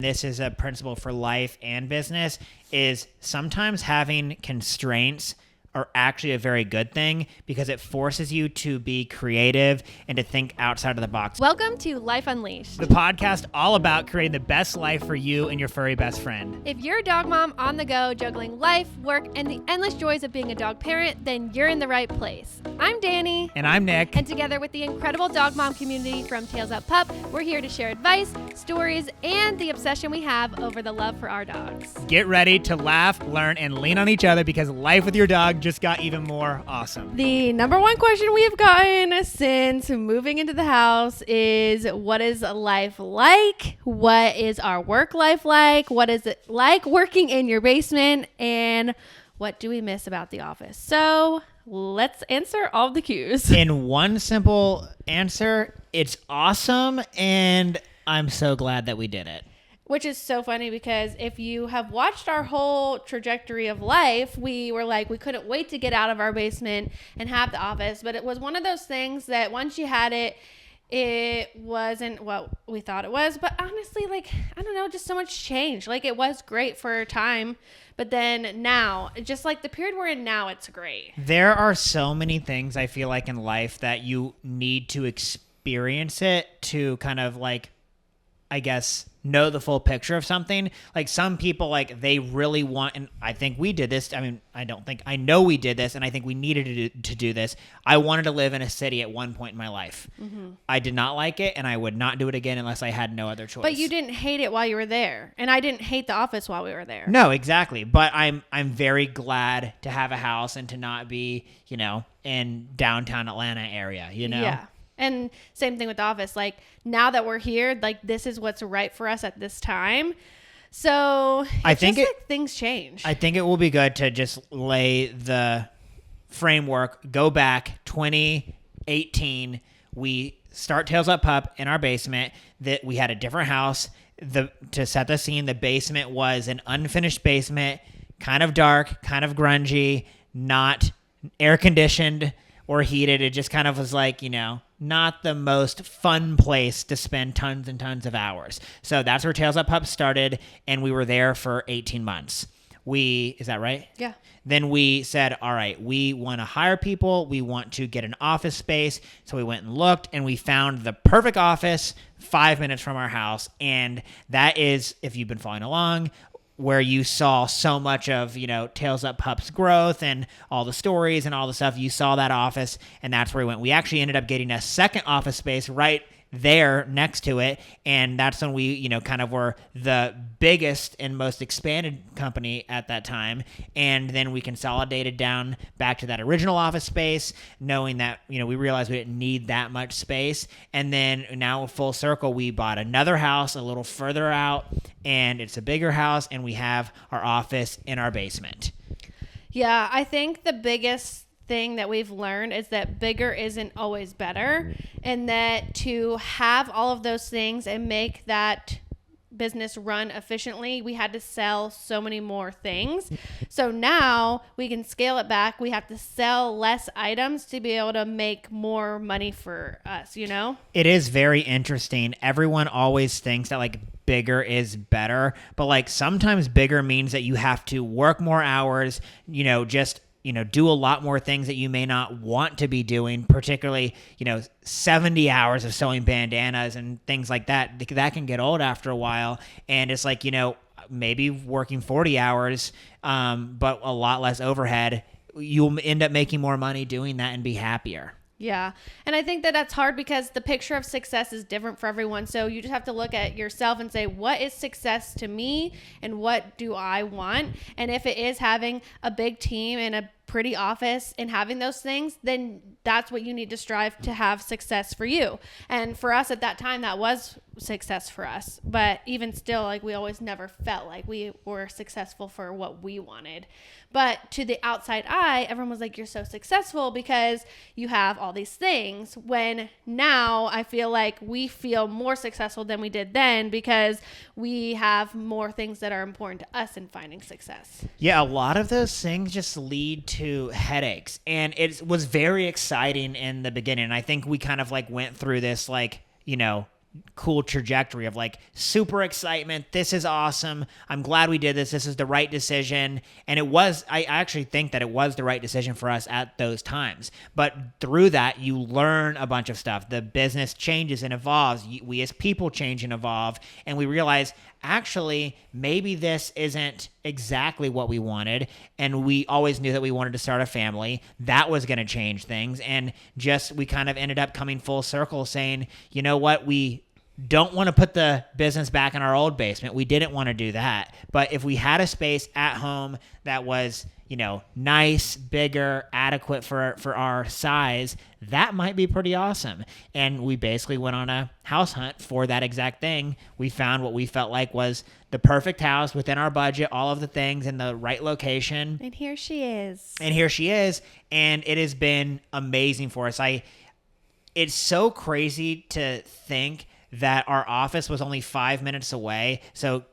this is a principle for life and business, is sometimes having constraints are actually a very good thing because it forces you to be creative and to think outside of the box. Welcome to Life Unleashed, The podcast all about creating the best life for you and your furry best friend. If you're a dog mom on the go, juggling life, work, and the endless joys of being a dog parent, then you're in the right place. I'm Dani. And I'm Nick. And together with the incredible dog mom community from Tails Up Pup, we're here to share advice, stories, and the obsession we have over the love for our dogs. Get ready to laugh, learn, and lean on each other because life with your dog just got even more awesome. The number one question we have gotten since moving into the house is, what is life like? What is our work life like? What is it like working in your basement? And what do we miss about the office? So let's answer all the Q's. In one simple answer, it's awesome, and I'm so glad that we did it. Which is so funny because if you have watched our whole trajectory of life, we were like, we couldn't wait to get out of our basement and have the office. But it was one of those things that once you had it, it wasn't what we thought it was. But honestly, like, I don't know, just so much change. Like, it was great for a time. But then now, just like the period we're in now, it's great. There are so many things I feel like in life that you need to experience it to kind of like, I guess, know the full picture of something. Like some people, like they really want, and I think we did this. I mean, I know we did this, and I think we needed to do this. I wanted to live in a city at one point in my life. Mm-hmm. I did not like it, and I would not do it again unless I had no other choice. But you didn't hate it while you were there, and I didn't hate the office while we were there. No, exactly. But I'm very glad to have a house and to not be, in downtown Atlanta area, Yeah. And same thing with the office. Like, now that we're here, like, this is what's right for us at this time. So I think like things change. I think it will be good to just lay the framework, go back 2018. We start Tails Up Pup in our basement. That we had a different house. To set the scene, the basement was an unfinished basement, kind of dark, kind of grungy, not air conditioned or heated. It just kind of was like, not the most fun place to spend tons and tons of hours. So that's where Tails Up Pup started, and we were there for 18 months. Is that right? Yeah. Then we said, all right, we want to hire people. We want to get an office space. So we went and looked, and we found the perfect office 5 minutes from our house. And that is, if you've been following along, where you saw so much of, Tails Up Pup's growth and all the stories and all the stuff. You saw that office, and that's where we went. We actually ended up getting a second office space right there next to it, and that's when we, kind of were the biggest and most expanded company at that time. And then we consolidated down back to that original office space, knowing that, we realized we didn't need that much space. And then now full circle, we bought another house a little further out, and it's a bigger house, and we have our office in our basement. Yeah, I think the biggest thing that we've learned is that bigger isn't always better, and that to have all of those things and make that business run efficiently, we had to sell so many more things. So now we can scale it back. We have to sell less items to be able to make more money for us, It is very interesting. Everyone always thinks that like bigger is better, but like sometimes bigger means that you have to work more hours, do a lot more things that you may not want to be doing, particularly, 70 hours of sewing bandanas and things like that. That can get old after a while. And it's like, maybe working 40 hours, but a lot less overhead. You'll end up making more money doing that and be happier. Yeah. And I think that that's hard because the picture of success is different for everyone. So you just have to look at yourself and say, what is success to me and what do I want? And if it is having a big team and a pretty office and having those things, then that's what you need to strive to have success for you. And for us at that time, that was success for us. But even still, like, we always never felt like we were successful for what we wanted. But to the outside eye, everyone was like, you're so successful because you have all these things. When now I feel like we feel more successful than we did then because we have more things that are important to us in finding success. Yeah, a lot of those things just lead to headaches. And it was very exciting in the beginning. I think we kind of like went through this like, cool trajectory of like super excitement. This is awesome. I'm glad we did this. This is the right decision. And I actually think that it was the right decision for us at those times. But through that, you learn a bunch of stuff. The business changes and evolves. We as people change and evolve. And we realize, actually, maybe this isn't exactly what we wanted. And we always knew that we wanted to start a family. That was going to change things. And we kind of ended up coming full circle saying, you know what, we don't want to put the business back in our old basement. We didn't want to do that. But if we had a space at home that was, nice, bigger, adequate for our size, that might be pretty awesome. And we basically went on a house hunt for that exact thing. We found what we felt like was the perfect house within our budget, all of the things in the right location. And here she is. And it has been amazing for us. It's so crazy to think that our office was only 5 minutes away. So,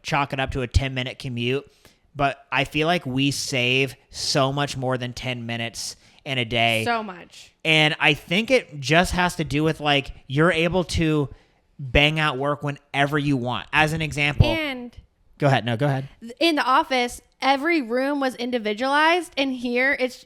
chalk it up to a 10-minute commute. But I feel like we save so much more than 10 minutes in a day. So much. And I think it just has to do with like you're able to bang out work whenever you want. As an example. And go ahead. No, go ahead. In the office, every room was individualized. And here it's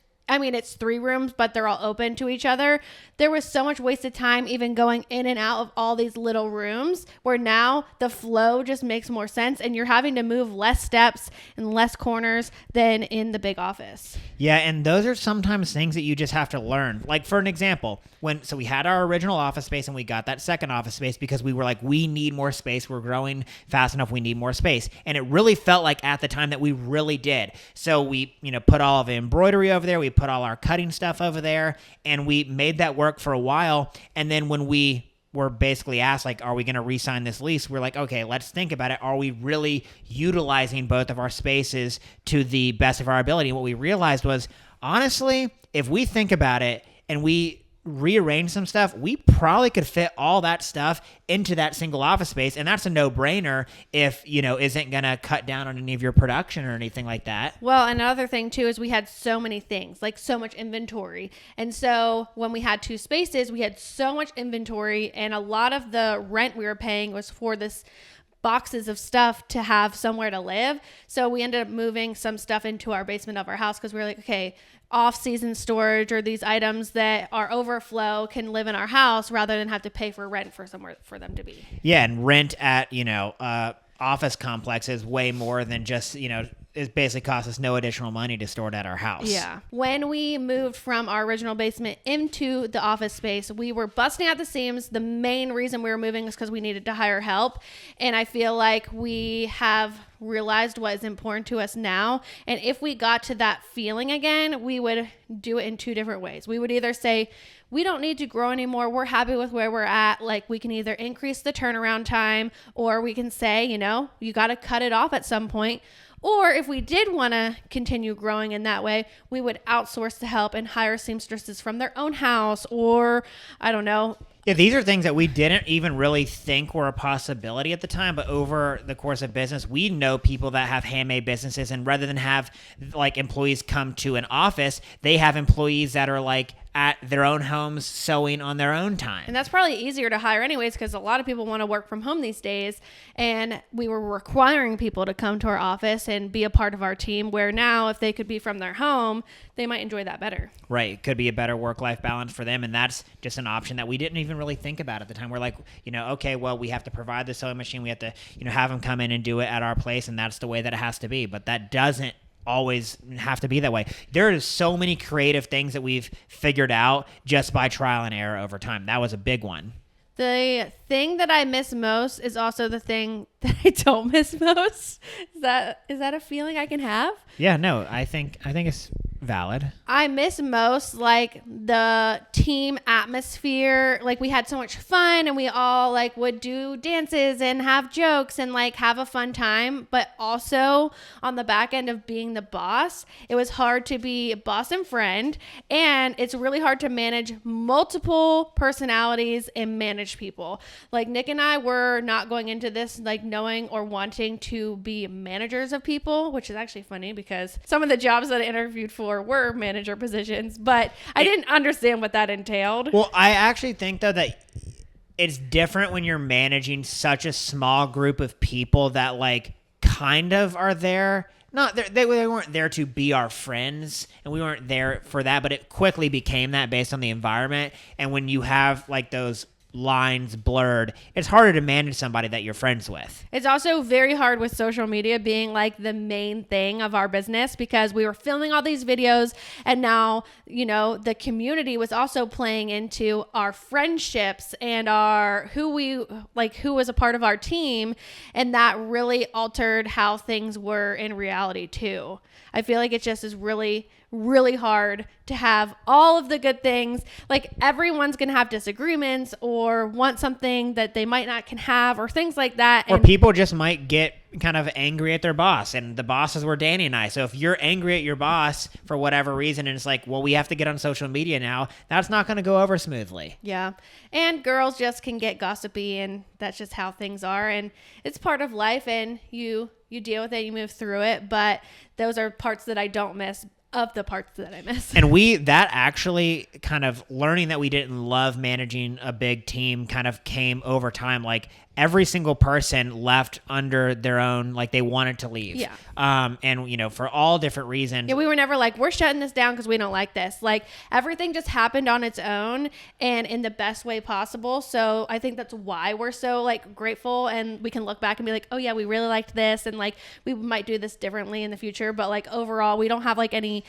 3 rooms, but they're all open to each other. There was so much wasted time even going in and out of all these little rooms, where now the flow just makes more sense and you're having to move less steps and less corners than in the big office. Yeah, and those are sometimes things that you just have to learn. Like, for an example, so we had our original office space and we got that second office space because we were like, we need more space. We're growing fast enough. We need more space. And it really felt like at the time that we really did. So we, put all of the embroidery over there. We put all our cutting stuff over there, and we made that work for a while. And then when we were basically asked, like, are we going to re-sign this lease? We're like, okay, let's think about it. Are we really utilizing both of our spaces to the best of our ability? And what we realized was, honestly, if we think about it and we rearrange some stuff, we probably could fit all that stuff into that single office space. And that's a no-brainer if, isn't going to cut down on any of your production or anything like that. Well, another thing too is we had so many things, like so much inventory. And so when we had 2 spaces, we had so much inventory, and a lot of the rent we were paying was for this boxes of stuff to have somewhere to live. So we ended up moving some stuff into our basement of our house because we were like, okay, off-season storage or these items that are overflow can live in our house rather than have to pay for rent for somewhere for them to be. Yeah, and rent at, office complex is way more than just, it basically costs us no additional money to store it at our house. Yeah. When we moved from our original basement into the office space, we were busting at the seams. The main reason we were moving was because we needed to hire help. And I feel like we have realized what is important to us now. And if we got to that feeling again, we would do it in 2 different ways. We would either say, we don't need to grow anymore. We're happy with where we're at. Like, we can either increase the turnaround time, or we can say, you got to cut it off at some point. Or if we did want to continue growing in that way, we would outsource the help and hire seamstresses from their own house, or I don't know. Yeah, these are things that we didn't even really think were a possibility at the time, but over the course of business, we know people that have handmade businesses, and rather than have like employees come to an office, they have employees that are like at their own homes sewing on their own time. And that's probably easier to hire anyways, because a lot of people want to work from home these days, and we were requiring people to come to our office and be a part of our team, where now if they could be from their home, they might enjoy that better. Right. It could be a better work-life balance for them, and that's just an option that we didn't even really think about at the time. We're like, okay, well, we have to provide the sewing machine. We have to, have them come in and do it at our place, and that's the way that it has to be. But that doesn't always have to be that way. There are so many creative things that we've figured out just by trial and error over time. That was a big one. The thing that I miss most is also the thing that I don't miss most. Is that a feeling I can have? Yeah, no, I think it's valid. I miss most like the team atmosphere. Like, we had so much fun, and we all like would do dances and have jokes and like have a fun time. But also on the back end of being the boss, it was hard to be boss and friend, and it's really hard to manage multiple personalities and manage people. Like, Nick and I were not going into this like knowing or wanting to be managers of people, which is actually funny because some of the jobs that I interviewed for were manager positions, but I didn't understand what that entailed. Well, I actually think though that it's different when you're managing such a small group of people that like kind of are there. Not they weren't there to be our friends, and we weren't there for that, but it quickly became that based on the environment. And when you have like those lines blurred, it's harder to manage somebody that you're friends with. It's also very hard with social media being like the main thing of our business, because we were filming all these videos, and now, you know, the community was also playing into our friendships and who was a part of our team, and that really altered how things were in reality too. I feel like it just is really hard to have all of the good things. Like, everyone's gonna have disagreements or want something that they might not can have, or things like that. Or people just might get kind of angry at their boss, and the bosses were Dani and I. So if you're angry at your boss for whatever reason, and it's like, well, we have to get on social media now, that's not going to go over smoothly. Yeah. And girls just can get gossipy, and that's just how things are. And it's part of life, and you deal with it, you move through it. But those are parts that I don't miss of the parts that I miss. And that actually kind of learning that we didn't love managing a big team kind of came over time. Like, every single person left under their own, like, they wanted to leave. Yeah. And, you know, for all different reasons. Yeah, we were never like, we're shutting this down because we don't like this. Like, everything just happened on its own and in the best way possible. So I think that's why we're so, like, grateful, and we can look back and be like, oh yeah, we really liked this, and like, we might do this differently in the future. But like, overall, we don't have like any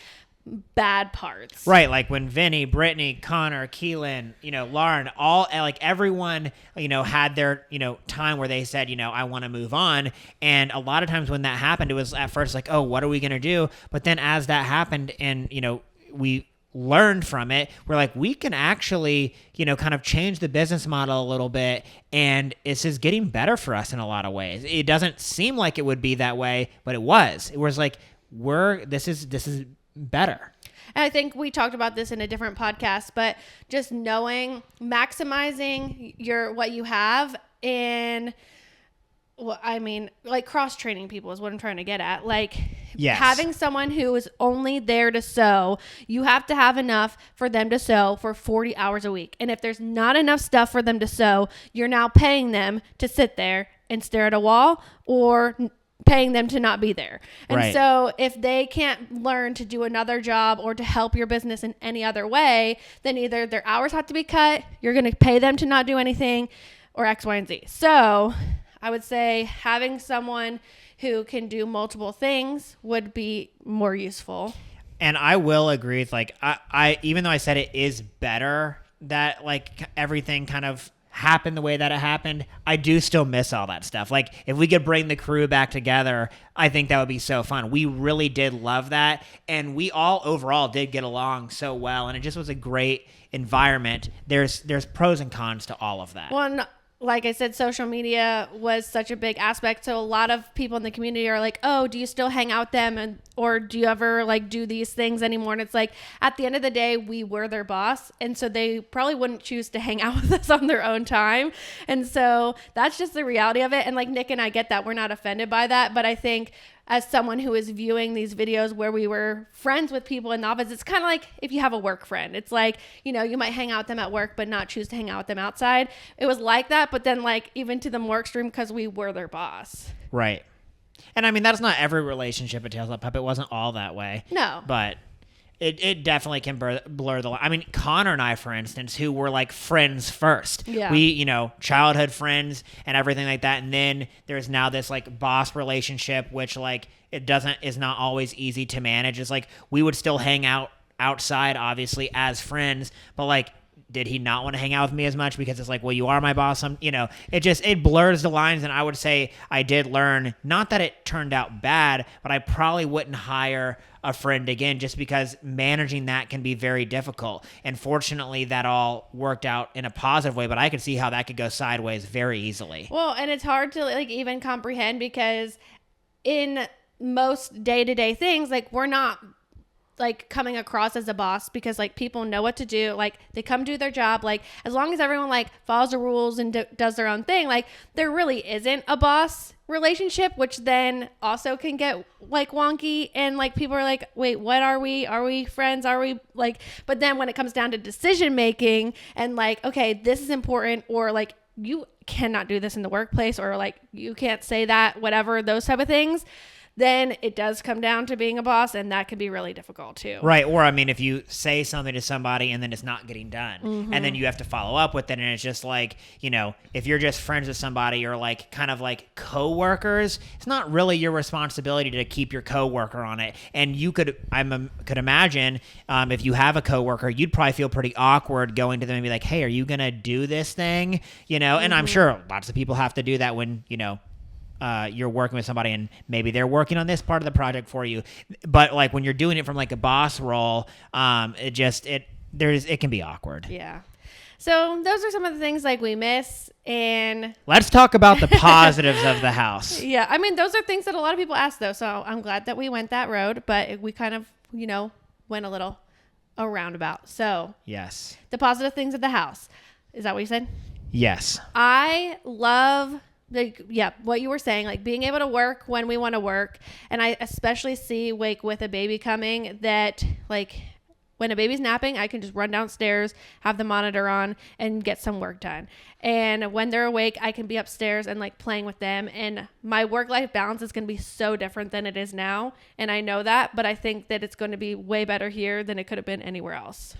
bad parts. Right, like when Vinny, Brittany, Connor, Keelan, you know, Lauren, all, like, everyone, you know, had their, you know, time where they said, you know, I want to move on. And a lot of times when that happened, it was at first like, oh, what are we going to do? But then as that happened and, you know, we learned from it, we're like, we can actually, you know, kind of change the business model a little bit, and this is getting better for us in a lot of ways. It doesn't seem like it would be that way, but it was. It was like, this is better. And I think we talked about this in a different podcast, but just maximizing what you have, and well, I mean, like, cross-training people is what I'm trying to get at. Like, yes, having someone who is only there to sew, you have to have enough for them to sew for 40 hours a week. And if there's not enough stuff for them to sew, you're now paying them to sit there and stare at a wall, or paying them to not be there. And right. So if they can't learn to do another job or to help your business in any other way, then either their hours have to be cut, you're going to pay them to not do anything, or X, Y, and Z. So I would say having someone who can do multiple things would be more useful. And I will agree with, like, I even though I said it is better that, like, everything kind of happened the way that it happened, I do still miss all that stuff. Like, if we could bring the crew back together, I think that would be so fun. We really did love that, and we all overall did get along so well, and it just was a great environment. There's pros and cons to all of that. Well, like I said, social media was such a big aspect. So a lot of people in the community are like, oh, do you still hang out with them? Or do you ever like do these things anymore? And it's like, at the end of the day, we were their boss. And so they probably wouldn't choose to hang out with us on their own time. And so that's just the reality of it. And like, Nick and I get that. We're not offended by that. But I think as someone who is viewing these videos where we were friends with people in the office, it's kind of like if you have a work friend. It's like, you know, you might hang out with them at work, but not choose to hang out with them outside. It was like that, but then like even to the more extreme, because we were their boss. Right. And I mean, that's not every relationship at Tales of Pup. It wasn't all that way. No. But it definitely can blur the line. I mean, Connor and I, for instance, who were like friends first. Yeah. We, you know, childhood friends and everything like that. And then there's now this like boss relationship, which like is not always easy to manage. It's like we would still hang out outside, obviously, as friends, but like, did he not want to hang out with me as much because it's like, well, you are my boss. It blurs the lines. And I would say I did learn, not that it turned out bad, but I probably wouldn't hire a friend again, just because managing that can be very difficult. And fortunately, that all worked out in a positive way, but I could see how that could go sideways very easily. Well, and it's hard to like even comprehend, because in most day-to-day things, like, we're not like coming across as a boss, because like people know what to do. Like, they come do their job. Like, as long as everyone like follows the rules and does their own thing, like, there really isn't a boss relationship, which then also can get like wonky, and like people are like, wait, what are we friends? Are we like, but then when it comes down to decision making and like, okay, this is important, or like you cannot do this in the workplace, or like you can't say that, whatever, those type of things, then it does come down to being a boss, and that can be really difficult too. Right. Or, I mean, if you say something to somebody and then it's not getting done, and then you have to follow up with it, and it's just like, if you're just friends with somebody or like kind of like coworkers, it's not really your responsibility to keep your coworker on it. And you could imagine if you have a coworker, you'd probably feel pretty awkward going to them and be like, hey, are you going to do this thing? And I'm sure lots of people have to do that when, you're working with somebody and maybe they're working on this part of the project for you. But like when you're doing it from like a boss role, it can be awkward. Yeah. So those are some of the things like we miss. And let's talk about the positives of the house. Yeah. I mean, those are things that a lot of people ask though. So I'm glad that we went that road, but we kind of, went a little roundabout. So yes, the positive things of the house. Is that what you said? Yes. I love what you were saying, like being able to work when we want to work. And I especially see like with a baby coming that like when a baby's napping, I can just run downstairs, have the monitor on, and get some work done. And when they're awake, I can be upstairs and like playing with them. And my work-life balance is going to be so different than it is now. And I know that, but I think that it's going to be way better here than it could have been anywhere else.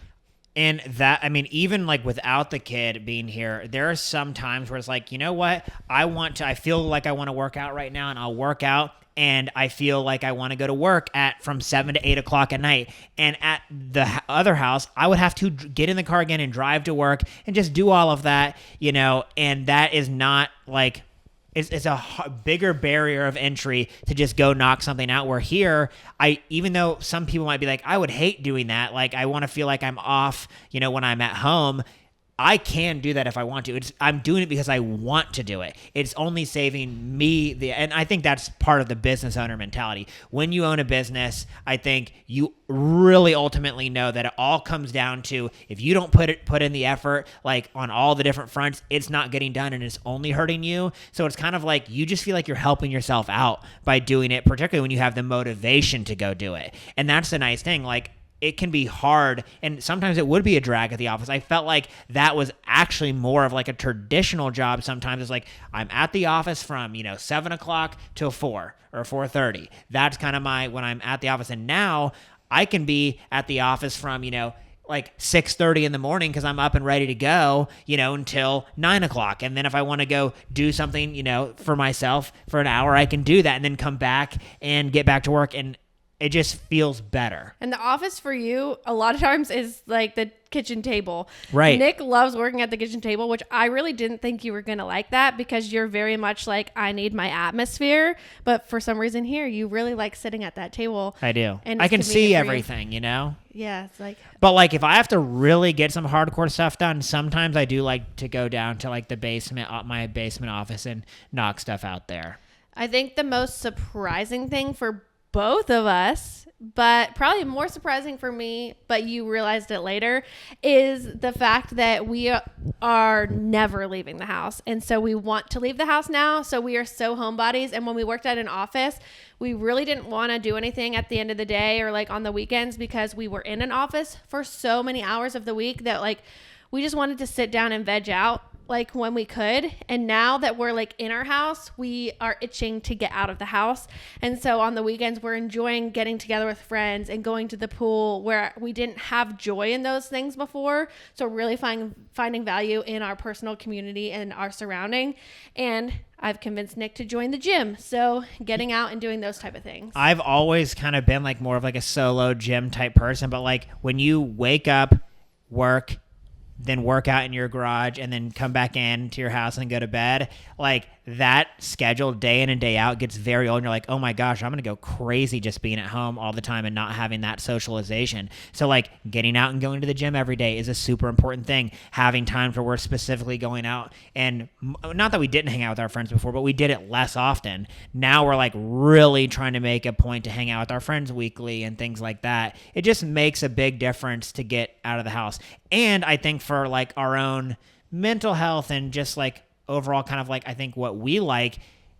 And that, I mean, even like without the kid being here, there are some times where it's like, you know what? I feel like I want to work out right now, and I'll work out. And I feel like I want to go to work from 7 to 8 o'clock at night. And at the other house, I would have to get in the car again and drive to work and just do all of that, and that is not like, it's a bigger barrier of entry to just go knock something out. Where here, even though some people might be like, I would hate doing that. Like, I want to feel like I'm off, when I'm at home. I can do that if I want to. I'm doing it because I want to do it. It's only saving me and I think that's part of the business owner mentality. When you own a business, I think you really ultimately know that it all comes down to if you don't put in the effort, like on all the different fronts, it's not getting done and it's only hurting you. So it's kind of like you just feel like you're helping yourself out by doing it, particularly when you have the motivation to go do it. And that's the nice thing. Like, it can be hard, and sometimes it would be a drag at the office. I felt like that was actually more of like a traditional job. Sometimes it's like I'm at the office from 7 o'clock till 4 or 4:30. That's kind of when I'm at the office. And now I can be at the office from like 6:30 in the morning because I'm up and ready to go, until 9 o'clock. And then if I want to go do something, for myself for an hour, I can do that and then come back and get back to work. And it just feels better. And the office for you, a lot of times, is like the kitchen table. Right. Nick loves working at the kitchen table, which I really didn't think you were going to like that because you're very much like, I need my atmosphere. But for some reason here, you really like sitting at that table. I do. And I can see everything, Yeah, it's like. But like if I have to really get some hardcore stuff done, sometimes I do like to go down to like the basement, my basement office, and knock stuff out there. I think the most surprising thing for both of us, but probably more surprising for me, but you realized it later, is the fact that we are never leaving the house. And so we want to leave the house now. So we are so homebodies. And when we worked at an office, we really didn't want to do anything at the end of the day or like on the weekends because we were in an office for so many hours of the week that like we just wanted to sit down and veg out like when we could. And now that we're like in our house, we are itching to get out of the house. And so on the weekends, we're enjoying getting together with friends and going to the pool where we didn't have joy in those things before. So really finding value in our personal community and our surrounding. And I've convinced Nick to join the gym. So getting out and doing those type of things. I've always kind of been like more of like a solo gym type person, but like when you wake up, work, then work out in your garage and then come back in to your house and go to bed, like that schedule day in and day out gets very old. And you're like, oh my gosh, I'm going to go crazy just being at home all the time and not having that socialization. So like getting out and going to the gym every day is a super important thing. Having times where we're specifically going out, and not that we didn't hang out with our friends before, but we did it less often. Now we're like really trying to make a point to hang out with our friends weekly and things like that. It just makes a big difference to get out of the house. And I think for like our own mental health and just like overall kind of like, I think what we like,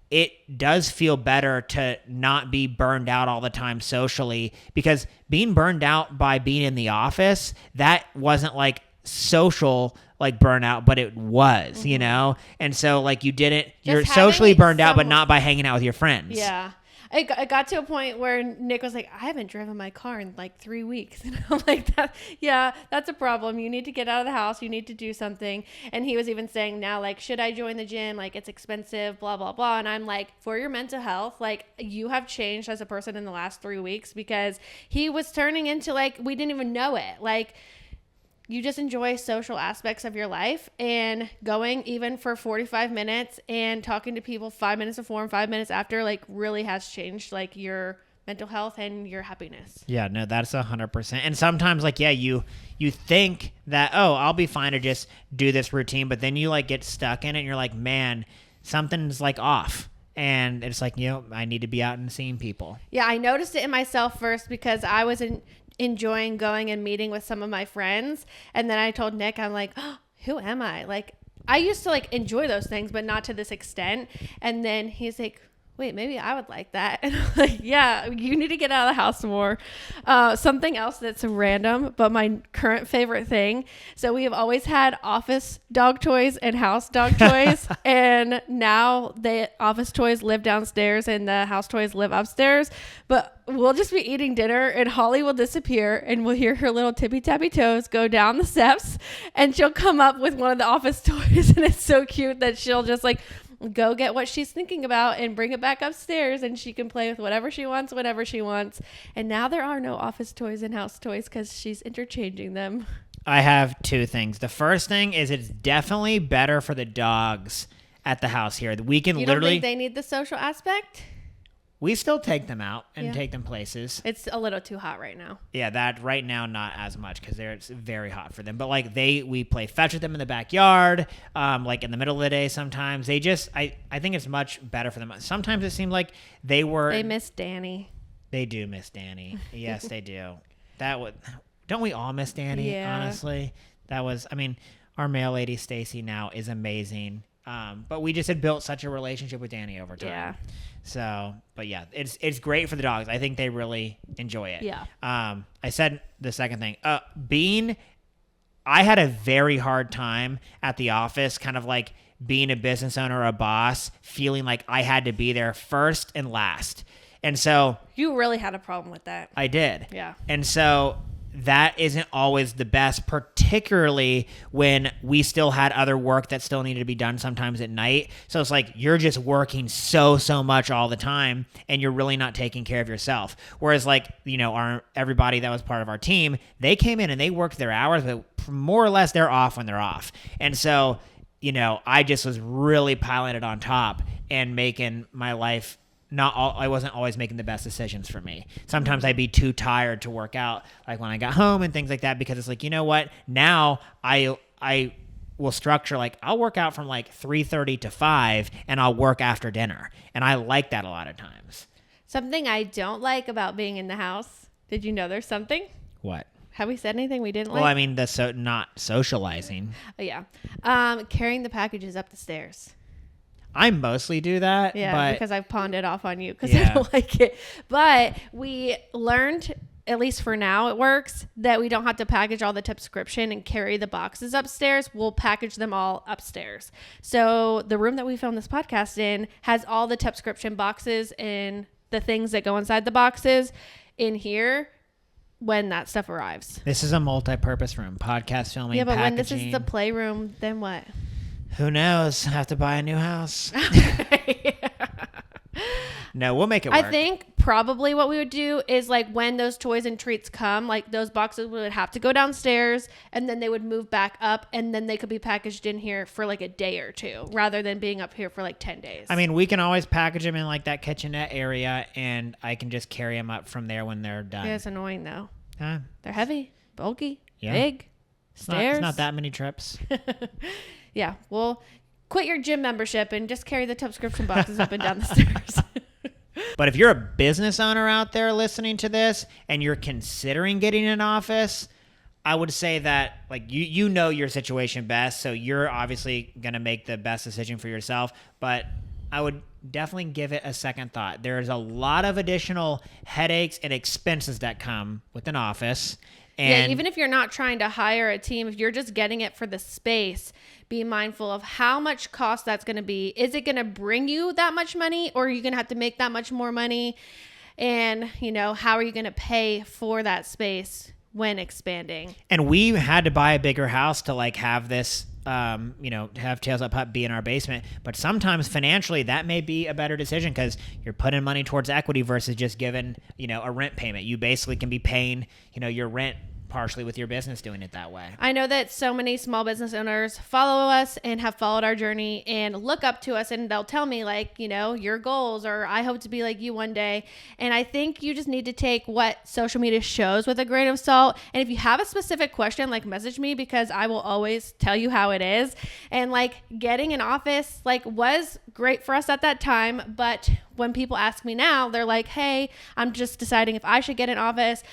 it does feel better to not be burned out all the time socially, because being burned out by being in the office, that wasn't like social like burnout, but it was, you know? And so like you're Just socially having burned out, but someone- not by hanging out with your friends. Yeah. It got to a point where Nick was like, I haven't driven my car in like 3 weeks. And I'm like, that's a problem. You need to get out of the house. You need to do something. And he was even saying now, like, should I join the gym? Like, it's expensive, blah, blah, blah. And I'm like, for your mental health, like, you have changed as a person in the last 3 weeks, because he was turning into like, we didn't even know it. Like, you just enjoy social aspects of your life, and going even for 45 minutes and talking to people 5 minutes before and 5 minutes after, like, really has changed like your mental health and your happiness. Yeah, no, that's 100%. And sometimes like, yeah, you think that, oh, I'll be fine to just do this routine, but then you like get stuck in it and you're like, man, something's like off. And it's like, I need to be out and seeing people. Yeah, I noticed it in myself first because I was enjoying going and meeting with some of my friends. And then I told Nick, I'm like, oh, who am I? Like, I used to like enjoy those things, but not to this extent. And then he's like, wait, maybe I would like that. And I'm like, yeah, you need to get out of the house more. Something else that's random, but my current favorite thing. So we have always had office dog toys and house dog toys. And now the office toys live downstairs and the house toys live upstairs. But we'll just be eating dinner and Holly will disappear and we'll hear her little tippy tappy toes go down the steps and she'll come up with one of the office toys. And it's so cute that she'll just like go get what she's thinking about and bring it back upstairs, and she can play with whatever she wants, whenever she wants. And now there are no office toys and house toys because she's interchanging them. I have two things. The first thing is it's definitely better for the dogs at the house here. We can You don't literally, think they need the social aspect? we still take them out and Yeah. take them places. It's a little too hot right now. Yeah, that right now not as much because it's very hot for them. But like we play fetch with them in the backyard, like in the middle of the day. Sometimes they just I think it's much better for them. Sometimes it seemed like they miss Dani. They do miss Dani. Yes, they do. Don't we all miss Dani? Yeah. Honestly, our mail lady Stacy now is amazing. But we just had built such a relationship with Dani over time. Yeah. So, but yeah, it's great for the dogs. I think they really enjoy it. Yeah. I said the second thing, I had a very hard time at the office, kind of like being a business owner or a boss, feeling like I had to be there first and last. And so You really had a problem with that. I did. Yeah. And so that isn't always the best, particularly when we still had other work that still needed to be done sometimes at night. So it's like you're just working so much all the time and you're really not taking care of yourself. Whereas like, everybody that was part of our team, they came in and they worked their hours, but more or less they're off when they're off. And so, I just was really piling it on top and making my life I wasn't always making the best decisions for me. Sometimes I'd be too tired to work out, like when I got home and things like that, because it's like, you know what? Now I will structure, like I'll work out from like 3:30 to 5 and I'll work after dinner. And I like that a lot of times. Something I don't like about being in the house. Did you know there's something? What? Have we said anything we didn't like? Well, not socializing. Oh, yeah. Carrying the packages up the stairs. I mostly do that. Yeah, but because I've pawned it off on you because Yeah. I don't like it. But we learned, at least for now it works, that we don't have to package all the subscription and carry the boxes upstairs. We'll package them all upstairs. So the room that we filmed this podcast in has all the subscription boxes and the things that go inside the boxes in here when that stuff arrives. This is a multi-purpose room. Podcast filming, Yeah, but packaging. when this is the playroom, then what? Who knows? Have to buy a new house. No, we'll make it work. I think probably what we would do is like when those toys and treats come, like those boxes would have to go downstairs and then they would move back up and then they could be packaged in here for like a day or two rather than being up here for like 10 days. I mean, we can always package them in like that kitchenette area and I can just carry them up from there when they're done. Yeah, it's annoying though. Huh? They're heavy, bulky, Yeah. big, stairs. It's not that many trips. Yeah, well, quit your gym membership and just carry the subscription boxes up and down the stairs. But if you're a business owner out there listening to this and you're considering getting an office, I would say that like you know your situation best, so you're obviously going to make the best decision for yourself, but I would definitely give it a second thought. There's a lot of additional headaches and expenses that come with an office, And even if you're not trying to hire a team, if you're just getting it for the space, be mindful of how much cost that's going to be. Is it going to bring you that much money, or are you going to have to make that much more money? And, how are you going to pay for that space when expanding? And we had to buy a bigger house to have this, have Tails Up Pup be in our basement. But sometimes financially, that may be a better decision because you're putting money towards equity versus just giving, a rent payment. You basically can be paying, your rent partially with your business doing it that way. I know that so many small business owners follow us and have followed our journey and look up to us, and they'll tell me your goals, or I hope to be like you one day. And I think you just need to take what social media shows with a grain of salt. And if you have a specific question, message me, because I will always tell you how it is. And getting an office was great for us at that time. But when people ask me now, they're like, hey, I'm just deciding if I should get an office.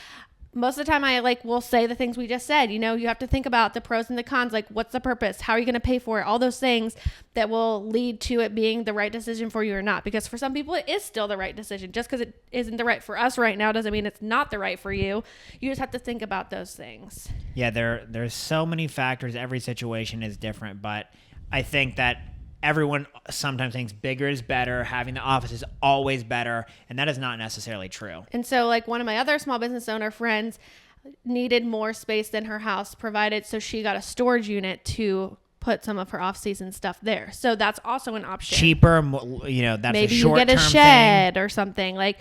Most of the time I will say the things we just said. You have to think about the pros and the cons, what's the purpose? How are you going to pay for it? All those things that will lead to it being the right decision for you or not. Because for some people it is still the right decision. Just because it isn't the right for us right now doesn't mean it's not the right for you. You just have to think about those things. Yeah, there's so many factors. Every situation is different, but I think that everyone sometimes thinks bigger is better, having the office is always better, and that is not necessarily true. And so one of my other small business owner friends needed more space than her house provided, so she got a storage unit to put some of her off-season stuff there. So that's also an option. Cheaper, that's maybe a short-term you get a shed thing. Or something.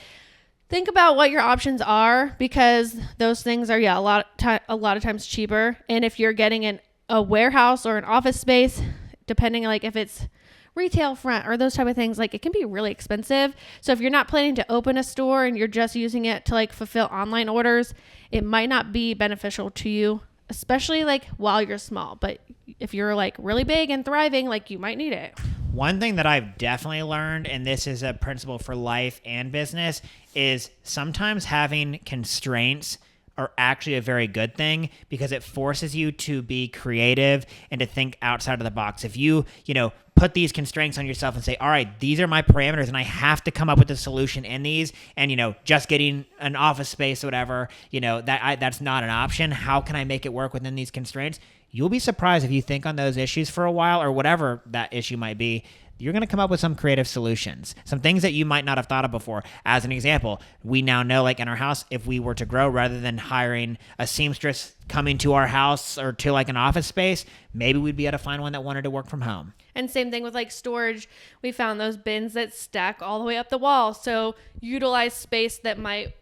Think about what your options are, because those things are a lot of times cheaper. And if you're getting a warehouse or an office space, depending if it's retail front or those type of things, it can be really expensive. So if you're not planning to open a store and you're just using it to fulfill online orders, it might not be beneficial to you, especially while you're small. But if you're really big and thriving, you might need it. One thing that I've definitely learned, and this is a principle for life and business, is sometimes having constraints are actually a very good thing, because it forces you to be creative and to think outside of the box. If you, put these constraints on yourself and say, all right, these are my parameters and I have to come up with a solution in these, and, just getting an office space or whatever, that's not an option. How can I make it work within these constraints? You'll be surprised if you think on those issues for a while, or whatever that issue might be. You're going to come up with some creative solutions, some things that you might not have thought of before. As an example, we now know, in our house, if we were to grow, rather than hiring a seamstress coming to our house or to an office space, maybe we'd be able to find one that wanted to work from home. And same thing with storage. We found those bins that stack all the way up the wall. So utilize space that might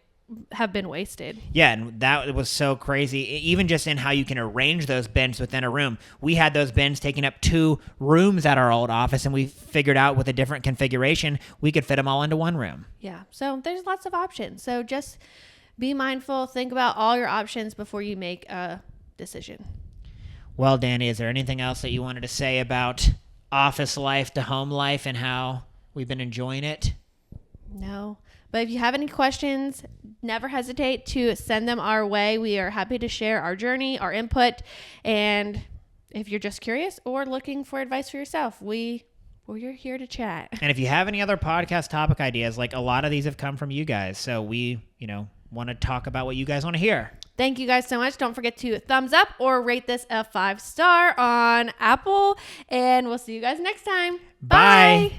have been wasted. Yeah, and that was so crazy. Even just in how you can arrange those bins within a room. We had those bins taking up 2 rooms at our old office, and we figured out with a different configuration, we could fit them all into one room. Yeah, so there's lots of options. So just be mindful, think about all your options before you make a decision. Well, Dani, is there anything else that you wanted to say about office life to home life and how we've been enjoying it? No. But if you have any questions, never hesitate to send them our way. We are happy to share our journey, our input. And if you're just curious or looking for advice for yourself, we're here to chat. And if you have any other podcast topic ideas, a lot of these have come from you guys. So we, want to talk about what you guys want to hear. Thank you guys so much. Don't forget to thumbs up or rate this a 5-star on Apple. And we'll see you guys next time. Bye.